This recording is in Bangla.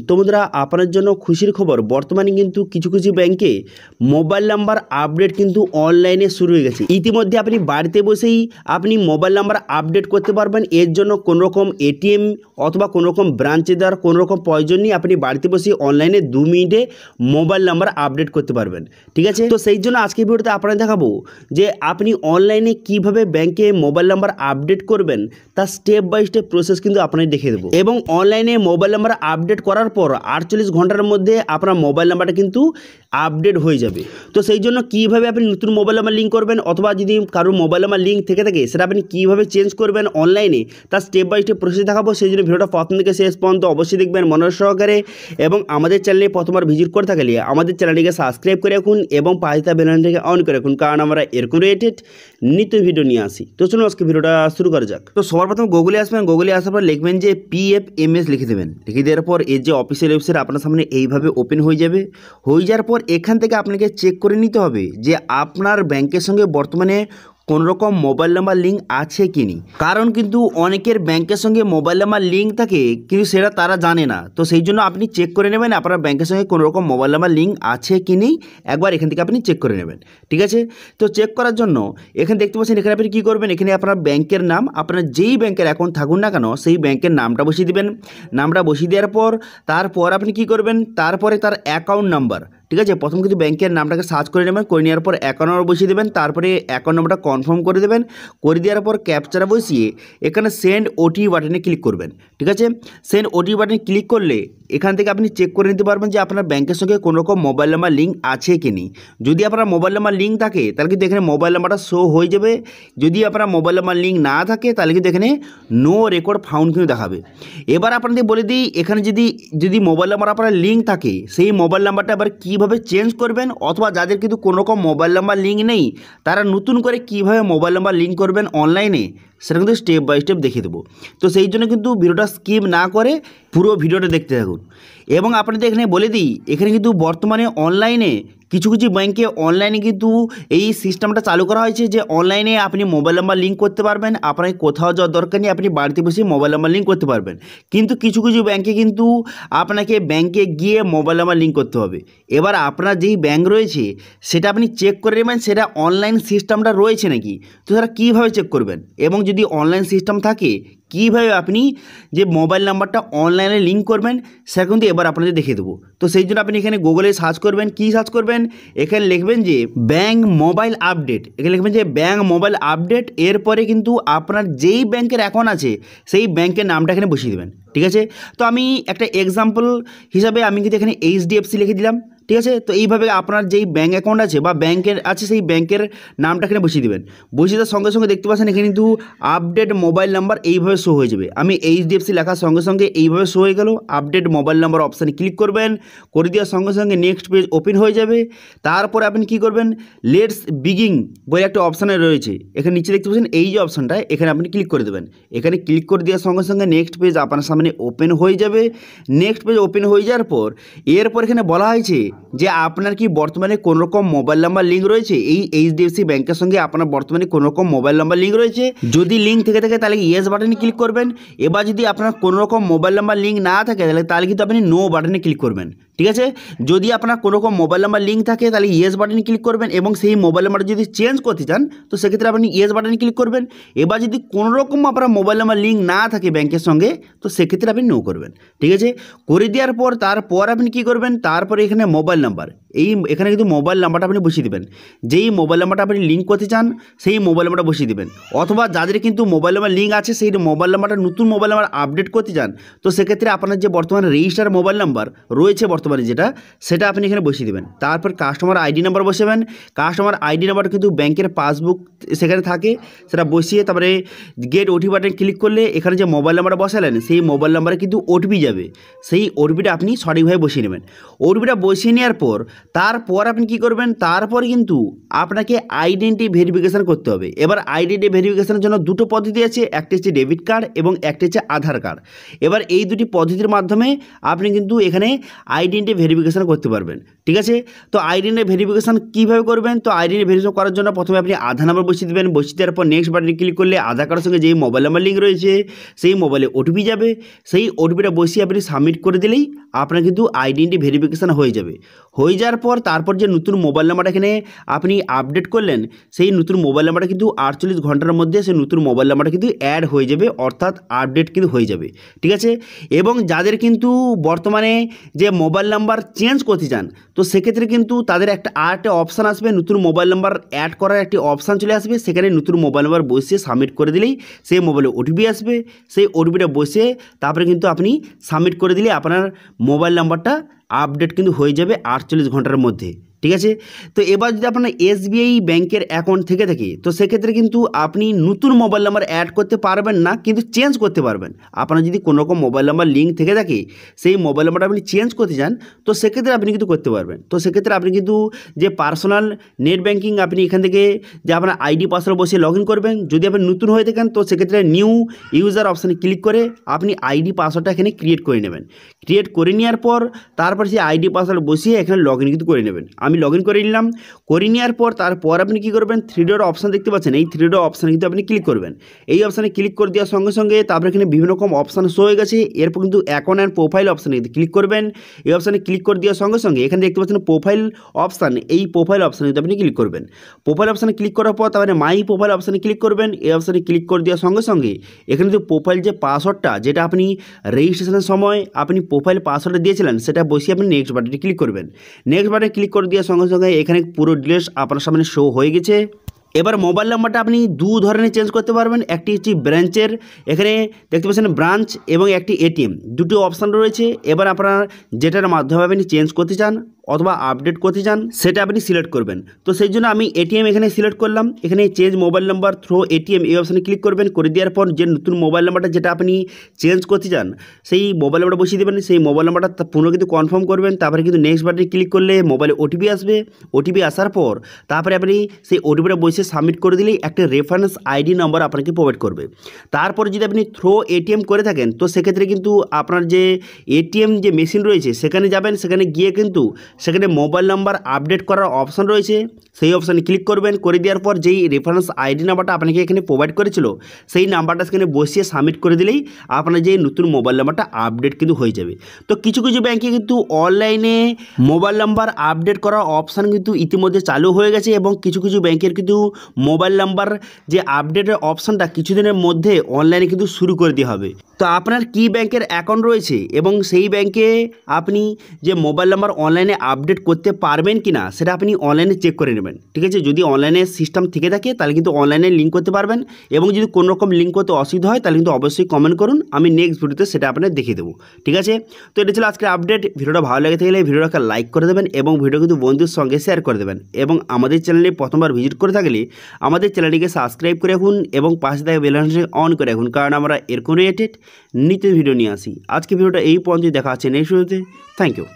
তো বন্ধুরা আপনার জন্য খুশির খবর, বর্তমানে কিন্তু কিছু কিছু ব্যাংকে মোবাইল নাম্বার আপডেট কিন্তু অনলাইনে শুরু হয়ে গেছে। ইতিমধ্যে আপনি বাড়িতে বসেই আপনি মোবাইল নাম্বার আপডেট করতে পারবেন। এর জন্য কোনো রকম এটিএম অথবা কোনো রকম ব্রাঞ্চে দেওয়ার কোনো রকম প্রয়োজন নেই। আপনি বাড়িতে বসে অনলাইনে 2 মিনিটে মোবাইল নাম্বার আপডেট করতে পারবেন। ঠিক আছে, তো সেই জন্য আজকের ভিডিওতে আপনারা দেখাবো যে আপনি অনলাইনে কিভাবে ব্যাংকে মোবাইল নাম্বার আপডেট করবেন, তার স্টেপ বাই স্টেপ প্রসেস কিন্তু আপনাদের দেখিয়ে দেবো। এবং অনলাইনে মোবাইল নাম্বার আপডেট করার পর 48 ঘন্টার মধ্যে আপনার মোবাইল নাম্বারটা কিন্তু আপডেট হয়ে যাবে। তো সেই জন্য কীভাবে আপনি নতুন মোবাইল নাম্বার লিঙ্ক করবেন, অথবা যদি কারোর মোবাইল নাম্বার লিঙ্ক থেকে থাকে সেটা আপনি কীভাবে চেঞ্জ করবেন অনলাইনে, তার স্টেপ বাই স্টেপ প্রসেস দেখাবো। সেই জন্য ভিডিওটা প্রথম থেকে শেষ পর্যন্ত অবশ্যই দেখবেন মনোযোগ সহকারে। এবং আমাদের চ্যানেলে প্রথমবার ভিজিট করে থাকলে আমাদের চ্যানেলটিকে সাবস্ক্রাইব করে রাখুন এবং পাশে থাকা বেল আইকনটিকে অন করে রাখুন, কারণ আমরা এরকম রিলেটেড নিত্য ভিডিও নিয়ে আসি। তো চলুন আজকে ভিডিওটা শুরু করা যাক। তো সবার প্রথম গুগলে আসবেন, গুগলে আসার পর লিখবেন যে PFMS লিখে দেবেন। লিখে দেওয়ার পর এর যে অফিসিয়াল ওয়েবসাইট আপনার সামনে এইভাবে ওপেন হয়ে যাবে। হয়ে যাওয়ার পর এখান থেকে আপনাকে চেক করে নিতে হবে যে আপনার ব্যাংকের সঙ্গে বর্তমানে কোন রকম মোবাইল নাম্বার লিঙ্ক আছে কি নেই। কারণ কিন্তু অনেকের ব্যাংকের সঙ্গে মোবাইল নাম্বার লিঙ্ক থাকে কিন্তু সেটা তারা জানে না। তো সেই জন্য আপনি চেক করে নেবেন আপনার ব্যাংকের সঙ্গে কোনো রকম মোবাইল নাম্বার লিঙ্ক আছে কি নেই, একবার এখান থেকে আপনি চেক করে নেবেন। ঠিক আছে, তো চেক করার জন্য এখানে দেখতে পাচ্ছেন, এখানে আপনি কী করবেন, এখানে আপনার ব্যাংকের নাম, আপনার যেই ব্যাংকের অ্যাকাউন্ট থাকুন না কেন সেই ব্যাংকের নামটা বসিয়ে দেবেন। নামটা বসিয়ে দেওয়ার পর তারপর আপনি কী করবেন, তারপরে তার অ্যাকাউন্ট নাম্বার, ঠিক আছে, প্রথম কিন্তু ব্যাংকের নামটাকে সার্চ করে নেবেন, করে নেওয়ার পর অ্যাকাউন্ট নাম্বার বসিয়ে দেবেন। তারপরে অ্যাকাউন্ট নাম্বারটা কনফার্ম করে দেবেন। করে দেওয়ার পর ক্যাপচাটা বসিয়ে এখানে সেন্ড ওটিপি বাটনে ক্লিক করবেন। ঠিক আছে, সেন্ড ওটিপি বাটনে ক্লিক করলে এখান থেকে আপনি চেক করে নিতে পারবেন যে আপনার ব্যাংকের সঙ্গে কোনো রকম মোবাইল নাম্বার লিঙ্ক আছে কি নেই। যদি আপনার মোবাইল নাম্বার লিঙ্ক থাকে তাহলে কিন্তু এখানে মোবাইল নাম্বারটা শো হয়ে যাবে। যদি আপনার মোবাইল নাম্বার লিঙ্ক না থাকে তাহলে কিন্তু এখানে নো রেকর্ড ফাউন্ড কিন্তু দেখাবে। এবার আপনাদের বলে দিই, এখানে যদি মোবাইল নাম্বার আপনার লিঙ্ক থাকে সেই মোবাইল নাম্বারটা আবার কীভাবে চেঞ্জ করবেন, অথবা যাদের কিন্তু কোনো রকম মোবাইল নাম্বার লিঙ্ক নেই তারা নতুন করে কীভাবে মোবাইল নাম্বার লিঙ্ক করবেন অনলাইনে, সেটা কিন্তু স্টেপ বাই স্টেপ দেখিয়ে দেবো। তো সেই জন্য কিন্তু ভিডিওটা স্কিপ না করে পুরো ভিডিওটা দেখতে থাকুন। এবং আপনাদের এখানে বলে দিই, এখানে কিন্তু বর্তমানে অনলাইনে কিছু কিছু ব্যাংকে অনলাইনে কিন্তু এই সিস্টেমটা চালু করা হয়েছে যে অনলাইনে আপনি মোবাইল নাম্বার লিঙ্ক করতে পারবেন। আপনাকে কোথাও যাওয়ার দরকার নেই, আপনি বাড়িতে বসে মোবাইল নাম্বার লিঙ্ক করতে পারবেন। কিন্তু কিছু কিছু ব্যাংকে কিন্তু আপনাকে ব্যাংকে গিয়ে মোবাইল নাম্বার লিঙ্ক করতে হবে। এবার আপনার যেই ব্যাংক রয়েছে সেটা আপনি চেক করে নেবেন সেটা অনলাইন সিস্টেমটা রয়েছে নাকি। তো সেটা কীভাবে চেক করবেন, এবং যদি অনলাইন সিস্টেম থাকে কীভাবে আপনি যে মোবাইল নাম্বারটা অনলাইনে লিঙ্ক করবেন সেটা কিন্তু এবার আপনাদের দেখিয়ে দেবো। তো সেই জন্য আপনি এখানে গুগলে সার্চ করবেন। কী সার্চ করবেন, এখানে লিখবেন যে ব্যাংক মোবাইল আপডেট। এখানে লিখবেন যে ব্যাংক মোবাইল আপডেট। এরপরে কিন্তু আপনার যেই ব্যাংকের অ্যাকাউন্ট আছে সেই ব্যাংকের নামটা এখানে বসিয়ে দেবেন। ঠিক আছে, তো আমি একটা এক্সাম্পল হিসাবে আমি কিন্তু এখানে HDFC লিখে দিলাম। ঠিক আছে, তো এইভাবে আপনার যেই ব্যাঙ্ক অ্যাকাউন্ট আছে বা ব্যাংকের আছে সেই ব্যাংকের নামটা এখানে বসিয়ে দেবেন। বসিয়ে দেওয়ার সঙ্গে সঙ্গে দেখতে পাচ্ছেন এখানে কিন্তু আপডেট মোবাইল নাম্বার এইভাবে শো হয়ে যাবে। আমি HDFC লেখার সঙ্গে সঙ্গে এইভাবে শো হয়ে গেল। আপডেট মোবাইল নাম্বার অপশানে ক্লিক করবেন, করে দেওয়ার সঙ্গে সঙ্গে নেক্সট পেজ ওপেন হয়ে যাবে। তারপরে আপনি কী করবেন, লেটস বিগিন বলে একটা অপশানে রয়েছে, এখানে নিচে দেখতে পাচ্ছেন এই যে অপশানটা, এখানে আপনি ক্লিক করে দেবেন। এখানে ক্লিক করে দেওয়ার সঙ্গে সঙ্গে নেক্সট পেজ আপনার সামনে ওপেন হয়ে যাবে। নেক্সট পেজ ওপেন হয়ে যাওয়ার পর এরপর এখানে বলা হয়েছে যে আপনার কি বর্তমানে কোনো রকম মোবাইল নাম্বার লিঙ্ক রয়েছে এই HDFC ব্যাংকের সঙ্গে, আপনার বর্তমানে কোনো রকম মোবাইল নাম্বার লিঙ্ক রয়েছে। যদি লিঙ্ক থেকে থাকে তাহলে ইয়েস বাটনে ক্লিক করবেন। এবার যদি আপনার কোনো রকম মোবাইল নাম্বার লিঙ্ক না থাকে তাহলে কিন্তু আপনি নো বাটনে ক্লিক করবেন। ঠিক আছে, যদি আপনার কোনো রকম মোবাইল নাম্বার লিঙ্ক থাকে তাহলে ইয়েস বাটনে ক্লিক করবেন, এবং সেই মোবাইল নাম্বারটা যদি চেঞ্জ করতে চান তো সেক্ষেত্রে আপনি ইয়েস বাটনে ক্লিক করবেন। এবার যদি কোনো রকম আপনার মোবাইল নাম্বার লিঙ্ক না থাকে ব্যাংকের সঙ্গে তো সেক্ষেত্রে আপনি নো করবেন। ঠিক আছে, করে দেওয়ার পর তারপর আপনি কী করবেন, তারপরে এখানে মোবাইল নাম্বার, এখানে কিন্তু মোবাইল নাম্বারটা আপনি বসিয়ে দেবেন। যেই মোবাইল নাম্বারটা আপনি লিঙ্ক করতে চান সেই মোবাইল নাম্বারটা বসিয়ে দেবেন। অথবা যাদের কিন্তু মোবাইল নাম্বার লিঙ্ক আছে সেই মোবাইল নাম্বারটা নতুন মোবাইল নাম্বার আপডেট করতে চান তো সেক্ষেত্রে আপনার যে বর্তমানে রেজিস্টার মোবাইল নাম্বার রয়েছে বর্তমানে সেটা আপনি এখানে বসিয়ে দেবেন। তারপর কাস্টমার আইডি নাম্বার বসাবেন। কাস্টমার আইডি নাম্বার কিন্তু ব্যাংকের পাসবুক সেখানে থাকে, সেটা বসিয়ে তারপরে গেট ওটিপি বাটনে ক্লিক করলে এখানে যে মোবাইল নাম্বারটা বসালেন সেই মোবাইল নাম্বারে কিন্তু ওটিপি যাবে। সেই ওটিপিটা আপনি সঠিকভাবে বসিয়ে নেবেন। ওটিপিটা বসিয়ে নেওয়ার পর তারপর আপনি কী করবেন, তারপর কিন্তু আপনাকে আইডেন্টি ভেরিফিকেশান করতে হবে। এবার আইডেন্টি ভেরিফিকেশানের জন্য দুটো পদ্ধতি আছে, একটা হচ্ছে ডেবিট কার্ড এবং একটা হচ্ছে আধার কার্ড। এবার এই দুটি পদ্ধতির মাধ্যমে আপনি কিন্তু এখানে আইডেন্টি আইডেন্টি ভেরিফিকেশান করতে পারবেন। ঠিক আছে, তো আইডেন্টি ভেরিফিকেশান কীভাবে করবেন? তো আইডেন্টি ভেরিফিকেশন করার জন্য প্রথমে আপনি আধার নাম্বার বসিয়ে দেবেন। বসিয়ে দেওয়ার পর নেক্সট বাটনে ক্লিক করলে আধার কার্ডের সঙ্গে যেই মোবাইল নাম্বার লিঙ্ক রয়েছে সেই মোবাইলে ওটিপি যাবে। সেই ওটিপিটা বসিয়ে আপনি সাবমিট করে দিলেই আপনার কিন্তু আইডেন্টি ভেরিফিকেশান হয়ে যাবে। হয়ে যাওয়ার পর তারপর যে নতুন মোবাইল নাম্বারটা এখানে আপনি আপডেট করলেন, সেই নতুন মোবাইল নাম্বারটা কিন্তু 48 ঘন্টার মধ্যে সেই নতুন মোবাইল নাম্বারটা কিন্তু অ্যাড হয়ে যাবে, অর্থাৎ আপডেট কিন্তু হয়ে যাবে। ঠিক আছে, এবং যাদের কিন্তু বর্তমানে যে মোবাইল নাম্বার চেঞ্জ করতে চান, তো সেক্ষেত্রে কিন্তু তাদের আরেকটা অপশান আসবে, নতুন মোবাইল নাম্বার অ্যাড করার একটি অপশান চলে আসবে। সেখানে নতুন মোবাইল নাম্বার বসিয়ে সাবমিট করে দিলেই সেই মোবাইলে ওটিপি আসবে। সেই ওটিপিটা বসিয়ে তারপরে কিন্তু আপনি সাবমিট করে দিলে আপনার মোবাইল নাম্বারটা আপডেট কিন্তু হয়ে যাবে 48 ঘন্টার মধ্যে। ঠিক আছে, তো এবার যদি আপনার এসবিআই ব্যাংকের অ্যাকাউন্ট থেকে থাকে, তো সেক্ষেত্রে কিন্তু আপনি নতুন মোবাইল নাম্বার অ্যাড করতে পারবেন না, কিন্তু চেঞ্জ করতে পারবেন। আপনার যদি কোনো রকম মোবাইল নাম্বার লিঙ্ক থেকে থাকে, সেই মোবাইল নাম্বারটা আপনি চেঞ্জ করতে চান, তো সেক্ষেত্রে আপনি কিন্তু করতে পারবেন। তো সেক্ষেত্রে আপনি কিন্তু যে পার্সোনাল নেট ব্যাঙ্কিং, আপনি এখান থেকে যে আপনার আইডি পাসওয়ার্ড বসিয়ে লগ ইন করবেন। যদি আপনি নতুন হয়ে থাকেন, তো সেক্ষেত্রে নিউ ইউজার অপশানে ক্লিক করে আপনি আইডি পাসওয়ার্ডটা এখানে ক্রিয়েট করে নেবেন। ক্রিয়েট করে নেওয়ার পর তারপর সেই আইডি পাসওয়ার্ড বসিয়ে এখানে লগ ইন কিন্তু করে নেবেন। আমি লগ ইন করে নিলাম। করে নেওয়ার পর তারপর আপনি কী করবেন, 3 ডট অপশান দেখতে পাচ্ছেন, এই 3 ডট অপশানে কিন্তু আপনি ক্লিক করবেন। এই অপশানে ক্লিক করে দেওয়ার সঙ্গে সঙ্গে তারপরে এখানে বিভিন্ন রকম অপশান শো হয়ে গেছে। এরপর কিন্তু অ্যাকাউন্ট অ্যান্ড প্রোফাইল অপশানে ক্লিক করবেন। এই অপশানে ক্লিক করে দেওয়ার সঙ্গে সঙ্গে এখানে দেখতে পাচ্ছেন প্রোফাইল অপশান, এই প্রোফাইল অপশানে কিন্তু আপনি ক্লিক করবেন। প্রোফাইল অপশানে ক্লিক করার পর তারপরে মাই প্রোফাইল অপশানে ক্লিক করবেন। এই অপশানে ক্লিক করে দেওয়ার সঙ্গে সঙ্গে এখানে যে প্রোফাইল যে পাসওয়ার্ডটা, যেটা আপনি রেজিস্ট্রেশনের সময় আপনি প্রোফাইল পাসওয়ার্ডটা দিয়েছিলেন, সেটা বসিয়ে আপনি নেক্সট বাটনে ক্লিক করবেন। নেক্সট বাটনে ক্লিক করে দেওয়ার সঙ্গে সঙ্গে এখানে পুরো ডিটেলস আপনার সামনে শো হয়ে গেছে। এবার মোবাইল নাম্বারটা আপনি দু ধরনের চেঞ্জ করতে পারবেন। একটি হচ্ছে ব্রাঞ্চের, এখানে দেখতে পাচ্ছেন ব্রাঞ্চ, এবং একটি এটিএম, দুটো অপশান রয়েছে। এবার আপনার যেটার মাধ্যমে আপনি চেঞ্জ করতে চান অথবা আপডেট করতে চান, সেটা আপনি সিলেক্ট করবেন। তো সেই জন্য আমি এটিএম এখানে সিলেক্ট করলাম। এখানে change mobile number through ATM এই অপশানে ক্লিক করবেন। করে দেওয়ার পর যে নতুন মোবাইল নাম্বারটা যেটা আপনি চেঞ্জ করতে চান, সেই মোবাইল নাম্বারটা বসিয়ে দেবেন। সেই মোবাইল নাম্বারটা পুরো কিন্তু কনফার্ম করবেন। তারপরে কিন্তু নেক্সট বাটনে ক্লিক করলে মোবাইলে ওটিপি আসবে। ওটিপি আসার পর তারপরে আপনি সেই ওটিপিটা বসে সাবমিট করে দিলেই একটা রেফারেন্স আইডি নাম্বার আপনাকে প্রোভাইড করবে। তারপর যদি আপনি থ্রো এটিএম করে থাকেন, তো সেক্ষেত্রে কিন্তু আপনার যে এটিএম যে মেশিন রয়েছে সেখানে যাবেন। সেখানে গিয়ে কিন্তু সেখানে মোবাইল নাম্বার আপডেট করার অপশান রয়েছে, সেই অপশানে ক্লিক করবেন। করে দেওয়ার পর যেই রেফারেন্স আইডি নাম্বারটা আপনাকে এখানে প্রোভাইড করেছিল, সেই নাম্বারটা সেখানে বসিয়ে সাবমিট করে দিলেই আপনার যে নতুন মোবাইল নাম্বারটা আপডেট কিন্তু হয়ে যাবে। তো কিছু কিছু ব্যাংকে কিন্তু অনলাইনে মোবাইল নাম্বার আপডেট করার অপশান কিন্তু ইতিমধ্যে চালু হয়ে গেছে, এবং কিছু কিছু ব্যাংকের কিন্তু মোবাইল নাম্বার যে আপডেটের অপশানটা কিছুদিনের মধ্যে অনলাইনে কিন্তু শুরু করে দেওয়া হবে। তো আপনার কি ব্যাংকের অ্যাকাউন্ট রয়েছে এবং সেই ব্যাংকে আপনি যে মোবাইল নাম্বার অনলাইনে আপডেট করতে পারবেন কি না, সেটা আপনি অনলাইনে চেক করে নেবেন। ঠিক আছে, যদি অনলাইনে সিস্টেম থেকে থাকে তাহলে কিন্তু অনলাইনে লিঙ্ক করতে পারবেন, এবং যদি কোনো রকম লিঙ্ক করতে অসুবিধা হয় তাহলে কিন্তু অবশ্যই কমেন্ট করুন, আমি নেক্সট ভিডিওতে সেটা আপনাদের দেখিয়ে দেবো। ঠিক আছে, তো এটা ছিল আজকের আপডেট। ভিডিওটা ভালো লেগে থাকলে ভিডিওটাকে লাইক করে দেবেন, এবং ভিডিও কিন্তু বন্ধুর সঙ্গে শেয়ার করে দেবেন, এবং আমাদের চ্যানেলে প্রথমবার ভিজিট করে থাকলে আমাদের চ্যানেলটিকে সাবস্ক্রাইব করে রাখুন এবং পাশে থাকা বেল আইকনটি অন করে রাখুন, কারণ আমরা এরকম রিলেটেড নিত্য ভিডিও নিয়ে আসি। আজকে ভিডিওটা এই পর্যন্ত, দেখা হচ্ছে নেক্সট ভিডিওতে। Thank you.